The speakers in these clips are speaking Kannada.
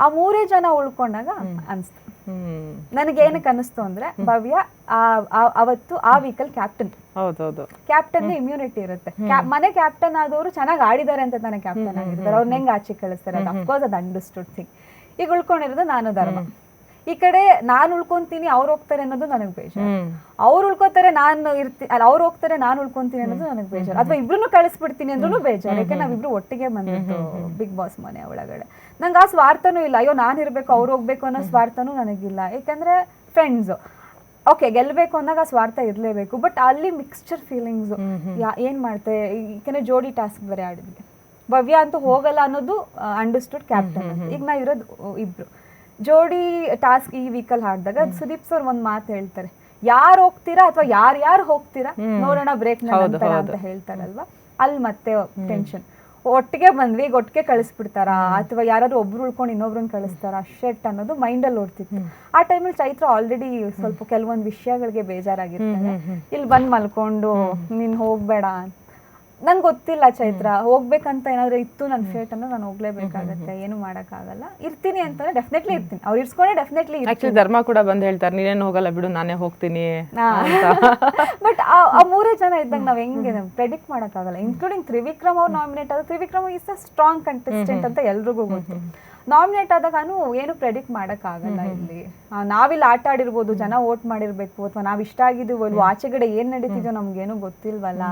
ಆ 3 ಜನ ಉಳ್ಕೊಂಡಾಗ ಅನ್ಸ್ತು. ನನಗೆ ಏನಕ್ಕೆ ಅನಿಸ್ತು ಅಂದ್ರೆ ಭವ್ಯ ಅವತ್ತು ಆ ವೀಕಲ್ ಕ್ಯಾಪ್ಟನ್. ಕ್ಯಾಪ್ಟನ್ ಇಮ್ಯುನಿಟಿ ಇರುತ್ತೆ. ಮನೆ ಕ್ಯಾಪ್ಟನ್ ಆದವರು ಚೆನ್ನಾಗಿ ಆಡಿದ್ದಾರೆ ಅಂತ ತಾನೇ ಕ್ಯಾಪ್ಟನ್ ಆಗಿರ್ತಾರೆ. ಅವ್ರನ್ನ ಹೆಂಗ್ ಆಚೆ ಕಳಿಸ್ತಾರೆ, ಅದು ಅಫ್ಕೋರ್ಸ್ ಅದು ಅಂಡರ್ಸ್ಟುಡ್ ಥಿಂಗ್. ಈಗ ಉಳ್ಕೊಂಡಿರೋದು ನಾನು ಧರ್ಮ. ಈ ಕಡೆ ನಾನು ಉಳ್ಕೊಂತೀನಿ ಅವ್ರು ಹೋಗ್ತಾರೆ ಅನ್ನೋದು ನನಗೆ ಬೇಜಾರು. ಅವ್ರು ಉಳ್ಕೋತಾರೆ ನಾನು ಇರ್ತೀನಿ, ಅಲ್ಲ ಅವ್ರು ಹೋಗ್ತಾರೆ ನಾನು ಉಳ್ಕೊಂತೀನಿ ಅನ್ನೋದು ನನಗೆ ಬೇಜಾರು. ಅಥವಾ ಇಬ್ರು ಕಳಿಸ್ಬಿಡ್ತೀನಿ ಅಂದ್ರೂ ಬೇಜಾರು. ಯಾಕೆ ನಾವಿಬ್ರು ಒಟ್ಟಿಗೆ ಬಂದಿದ್ದು ಬಿಗ್ ಬಾಸ್ ಮನೆ ಒಳಗಡೆ. ನಂಗೆ ಆ ಸ್ವಾರ್ಥನೂ ಇಲ್ಲ, ಅಯ್ಯೋ ನಾನು ಇರ್ಬೇಕು ಅವ್ರು ಹೋಗ್ಬೇಕು ಅನ್ನೋ ಸ್ವಾರ್ಥನೂ ನನಗಿಲ್ಲ. ಯಾಕಂದ್ರೆ ಫ್ರೆಂಡ್ಸು ಓಕೆ ಗೆಲ್ಲಬೇಕು ಅಂದಾಗ ಆ ಸ್ವಾರ್ಥ ಇರಲೇಬೇಕು. ಬಟ್ ಅಲ್ಲಿ ಮಿಕ್ಸ್ಚರ್ ಫೀಲಿಂಗ್ಸು ಏನು ಮಾಡ್ತೆ. ಯಾಕೆಂದ್ರೆ ಜೋಡಿ ಟಾಸ್ಕ್ ಬೇರೆ ಆಡಿದ್ವಿ. ಭವ್ಯ ಅಂತೂ ಹೋಗಲ್ಲ ಅನ್ನೋದು ಅಂಡರ್ಸ್ಟುಡ್ ಕ್ಯಾಪ್ಟನ್. ಈಗ ನಾ ಇರೋದು ಇಬ್ರು ಜೋಡಿ ಟಾಸ್ಕ್. ಈ ವೀಕಲ್ ಹಾಡಿದಾಗ ಸುದೀಪ್ ಸರ್ ಒಂದ್ ಮಾತು ಹೇಳ್ತಾರೆ, ಯಾರು ಹೋಗ್ತೀರಾ ಅಥವಾ ಯಾರ್ಯಾರು ಹೋಗ್ತೀರಾ ನೋಡೋಣ ಬ್ರೇಕ್ ನಂತರ ಅಂತ ಹೇಳ್ತಾರಲ್ವಾ. ಅಲ್ಲಿ ಮತ್ತೆ ಟೆನ್ಷನ್. ಒಟ್ಟಿಗೆ ಬಂದ್ವಿ, ಈಗ ಒಟ್ಟಿಗೆ ಕಳಿಸ್ಬಿಡ್ತಾರ ಅಥವಾ ಯಾರು ಒಬ್ರು ಉಳ್ಕೊಂಡು ಇನ್ನೊಬ್ರನ್ನ ಕಳಿಸ್ತಾರ ಶೆಟ್ ಅನ್ನೋದು ಮೈಂಡಲ್ಲಿ ಓಡ್ತಿತ್ತು. ಆ ಟೈಮಲ್ಲಿ ಚೈತ್ರ ಆಲ್ರೆಡಿ ಸ್ವಲ್ಪ ಕೆಲವೊಂದು ವಿಷಯಗಳಿಗೆ ಬೇಜಾರಾಗಿರ್ತಾರೆ. ಇಲ್ಲಿ ಬಂದ್ ಮಲ್ಕೊಂಡು ನೀನ್ ಹೋಗ್ಬೇಡ. ನಂಗೆ ಗೊತ್ತಿಲ್ಲ ಚೈತ್ರ ಹೋಗ್ಬೇಕಂತ ಏನಾದ್ರು ಇತ್ತು ನನ್ನ ಫೇಟ್ ಅನ್ನೋ ನಾನು ಹೋಗ್ಲೇಬೇಕಾಗತ್ತೆ, ಏನು ಮಾಡಕ್ಕಾಗಲ್ಲ. ಇರ್ತೀನಿ ಅಂತಂದ್ರೆ ಡೆಫಿನೆಟ್ಲಿ ಇರ್ತೀನಿ. ಅವ್ರು ಇರ್ಸ್ಕೊಂಡೆ ಡೆಫಿನೆಟ್ಲಿ. ಆಕ್ಚುಲಿ ಧರ್ಮ ಕೂಡ ಬಂದ್ ಹೇಳ್ತಾರೆ ನೀನೇನು ಹೋಗಲ್ಲ ಬಿಡು ನಾನೇ ಹೋಗ್ತೀನಿ. ಬಟ್ ಆ 3 ಜನ ಇದ್ದಾಗ ನಾವ್ ಹೆಂಗೆ ಪ್ರೆಡಿಕ್ಟ್ ಮಾಡಕ್ಕಾಗಲ್ಲ. ಇನ್ಕ್ಲೂಡಿಂಗ್ ತ್ರಿವಿಕ್ರಮ್ ಅವ್ರು ನಾಮಿನೇಟ್ ಆದ. Trivikram is a strong contestant ಅಂತ ಎಲ್ರಿಗೂ ಗೊತ್ತು. ನಾಮಿನೇಟ್ ಆದಾಗ ಏನು ಪ್ರೆಡಿಕ್ಟ್ ಮಾಡೋಕ್ಕಾಗಲ್ಲ. ಇಲ್ಲಿ ನಾವಿಲ್ಲಿ ಆಟ ಆಡಿರ್ಬೋದು, ಜನ ವೋಟ್ ಮಾಡಿರ್ಬೇಕು, ಅಥವಾ ನಾವು ಇಷ್ಟ ಆಗಿದ್ದೀವೋ ಇಲ್ವೋ, ಆಚೆಗಡೆ ಏನು ನಡೀತಿದೋ ನಮ್ಗೇನು ಗೊತ್ತಿಲ್ವಲ್ಲ.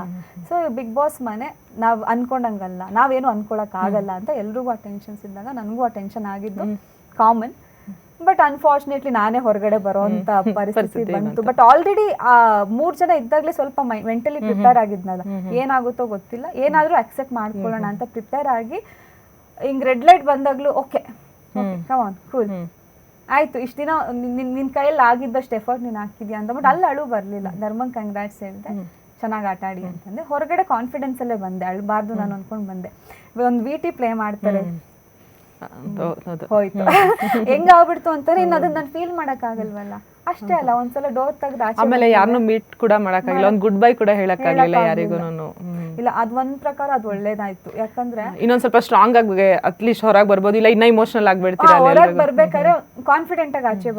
ಸೊ ಬಿಗ್ ಬಾಸ್ ಮನೆ ನಾವು ಅನ್ಕೊಂಡಂಗಲ್ಲ, ನಾವೇನು ಅನ್ಕೊಳಕ್ಕಾಗಲ್ಲ ಅಂತ ಎಲ್ರಿಗೂ ಆ ಟೆನ್ಷನ್ಸ್ ಇದ್ದಾಗ ನನಗೂ ಆ ಟೆನ್ಷನ್ ಆಗಿದ್ದು ಕಾಮನ್. ಬಟ್ ಅನ್ಫಾರ್ಚುನೇಟ್ಲಿ ನಾನೇ ಹೊರಗಡೆ ಬರೋಂಥ ಪರಿಸ್ಥಿತಿ ಬಂತು. ಬಟ್ ಆಲ್ರೆಡಿ ಆ 3 ಜನ ಇದ್ದಾಗಲೇ ಸ್ವಲ್ಪ ಮೆಂಟಲಿ ಪ್ರಿಪೇರ್ ಆಗಿದ್ನಲ್ಲ, ಏನಾಗುತ್ತೋ ಗೊತ್ತಿಲ್ಲ, ಏನಾದರೂ ಅಕ್ಸೆಪ್ಟ್ ಮಾಡ್ಕೊಳ್ಳೋಣ ಅಂತ ಪ್ರಿಪೇರ್ ಆಗಿ ಹಿಂಗ್ ರೆಡ್ ಲೈಟ್ ಬಂದಾಗ್ಲೂ ಓಕೆ ಕಮ್ ಆನ್ ಕೂಲ್ ಆಯ್ತು, ಇಷ್ಟ ದಿನ ನಿನ್ ಕೈಯಲ್ಲಿ ಆಗಿದ್ದಷ್ಟು ಎಫರ್ಟ್ ನೀನ್ ಹಾಕಿದ್ಯಾ ಅಂತ. ಬಟ್ ಅಲ್ಲಿ ಅಳು ಬರ್ಲಿಲ್ಲ. ಧರ್ಮಂಗ್ ಕಂಗ್ರಾಟ್ಸ್ ಹೇಳಿದೆ, ಚೆನ್ನಾಗಿ ಆಟ ಆಡಿ ಅಂತಂದೆ. ಹೊರಗಡೆ ಕಾನ್ಫಿಡೆನ್ಸ್ ಅಲ್ಲೇ ಬಂದೆ, ಅಳ್ಬಾರ್ದು ನಾನು ಅನ್ಕೊಂಡ್ ಬಂದೆ. ಒಂದು VT ಪ್ಲೇ ಮಾಡ್ತಾರೆ, ಹೋಯ್ತು ಹೆಂಗಾಗ್ಬಿಡ್ತು ಅಂತಾರೆ. ಇನ್ನು ಅದನ್ನ ನಾನು ಫೀಲ್ ಮಾಡಕ್ ಆಗಲ್ವಲ್ಲ. ಅಷ್ಟೇ ಅಲ್ಲ, ಒಂದ್ಸಲ ಡೋರ್ ತೆಗ್ದು ಆಮೇಲೆ ಯಾರನ್ನು ಮೀಟ್ ಕೂಡ ಮಾಡಕ್ಕಾಗಿಲ್ಲ, ಒಂದು ಗುಡ್ ಬೈ ಕೂಡ ಹೇಳಕ್ಕಾಗಿಲ್ಲ ಯಾರಿಗೂನು. ಇಲ್ಲ, ಅದ್ ಒಂದ್ ಪ್ರಕಾರ ಅದು ಒಳ್ಳೇದಾಯ್ತು. ಯಾಕಂದ್ರೆ ಇನ್ನೊಂದ್ ಸ್ವಲ್ಪ ಸ್ಟ್ರಾಂಗ್ ಆಗಿ ಅಟ್ಲೀಸ್ಟ್ ಹೊರಗೆ ಬರ್ಬೋದು. ಇಲ್ಲ ಇನ್ನ ಇಮೋಷನಲ್ ಆಗ್ಬಿಡ್ತೀರಾ, ಹೊರಗೆ ಬರ್ಬೇಕಾದ್ರೆ ಕಾನ್ಫಿಡೆಂಟ್ ಆಗಿ ಆಚೆ